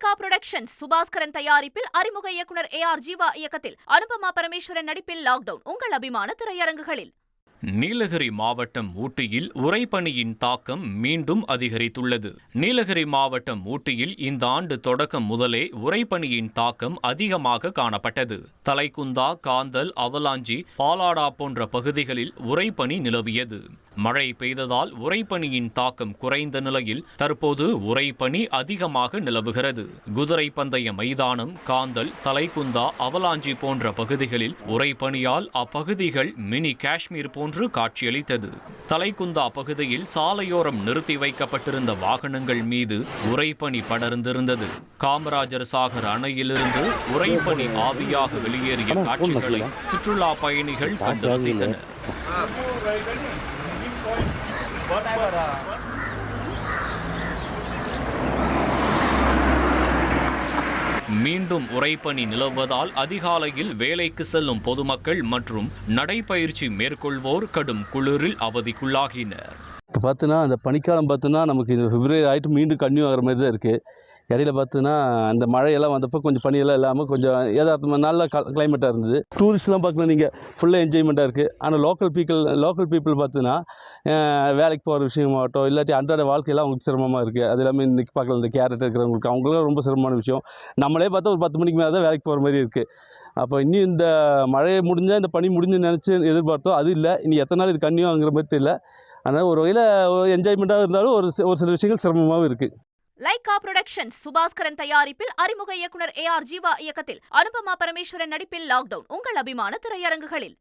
Lyca productions Subaskaran தயாரிப்பில் அறிமுக இயக்குனர் AR ஜீவா இயக்கத்தில் அனுபமா பரமேஸ்வரன் நடிப்பில் லாக்டவுன் உங்கள் அபிமான திரையரங்குகளில். நீலகிரி மாவட்டம் ஊட்டியில் உறைபனியின் தாக்கம் மீண்டும் அதிகரித்துள்ளது. நீலகிரி மாவட்டம் ஊட்டியில் இந்த ஆண்டு தொடக்கம் முதலே உறைபனியின் தாக்கம் அதிகமாக காணப்பட்டது. தலைக்குந்தா, காந்தல், அவலாஞ்சி, பாலாடா போன்ற பகுதிகளில் உறைபனி நிலவியது. மழை பெய்ததால் உறைபனியின் தாக்கம் குறைந்த நிலையில் தற்போது உறைபனி அதிகமாக நிலவுகிறது. குதிரை பந்தய மைதானம், காந்தல், தலைக்குந்தா, அவலாஞ்சி போன்ற பகுதிகளில் உறைபனியால் அப்பகுதிகள் மினி காஷ்மீர் போன்று காட்சியளித்தது. தலைக்குந்தா பகுதியில் சாலையோரம் நிறுத்தி வைக்கப்பட்டிருந்த வாகனங்கள் மீது உறைபனி படர்ந்திருந்தது. காமராஜர் சாகர் அணையிலிருந்து உறைபனி ஆவியாக வெளியேறிய காட்சிகளை சுற்றுலா பயணிகள் கண்டு ரசித்தனர். மீண்டும் உறைபனி நிலவுவதால் அதிகாலையில் வேலைக்கு செல்லும் பொதுமக்கள் மற்றும் நடைபயிற்சி மேற்கொள்வோர் கடும் குளிரில் அவதிக்குள்ளாகினர். இப்போ பார்த்தோன்னா அந்த பனிக்காலம் பார்த்தோன்னா நமக்கு இந்த பிப்ரவரி ஆகிட்டு மீண்டும் கன்னியூ ஆகிற மாதிரி தான் இருக்குது. இடையில பார்த்தோன்னா அந்த மழையெல்லாம் வந்தப்போ கொஞ்சம் பனியெல்லாம் இல்லாமல் கொஞ்சம் ஏதார்த்தமாக நல்ல கிளைமேட்டாக இருந்தது. டூரிஸ்ட்லாம் பார்க்கலாம் நீங்கள் ஃபுல்லாக என்ஜாய்மெண்ட்டாக இருக்குது. ஆனால் லோக்கல் பீப்புள் பார்த்தோன்னா வேலைக்கு போகிற விஷயமாகட்டும் இல்லாட்டி அன்றாட வாழ்க்கையெல்லாம் அவங்களுக்கு சிரமமாக இருக்குது. அது எல்லாமே இன்றைக்கி பார்க்கலாம் இந்த கேரட் இருக்கிறவங்களுக்கு அவங்களும் ரொம்ப சிரமமான விஷயம். நம்மளே பார்த்தா ஒரு 10 மணிக்கு மேலே தான் வேலைக்கு போகிற மாதிரி இருக்குது. அப்போ இன்னும் இந்த மழையை முடிஞ்சால் இந்த பனி முடிஞ்சுன்னு நினச்சி எதிர்பார்த்தோம். அது இல்லை, இனி எத்தனை நாள் இது கன்னியூ ஆகுங்கிற மாதிரி தெரியல. அதனால் ஒரு வகையில் என்ஜாய்மெண்ட்டாக இருந்தாலும் ஒரு சில விஷயங்கள் சிரமமாகவும் இருக்குது. லைகா புரொடக்ஷன்ஸ் சுபாஸ்கரன் தயாரிப்பில் அறிமுக இயக்குனர் AR ஜீவா இயக்கத்தில் அனுபமா பரமேஸ்வரன் நடிப்பில் லாக்டவுன் உங்கள் அபிமான திரையரங்குகளில்.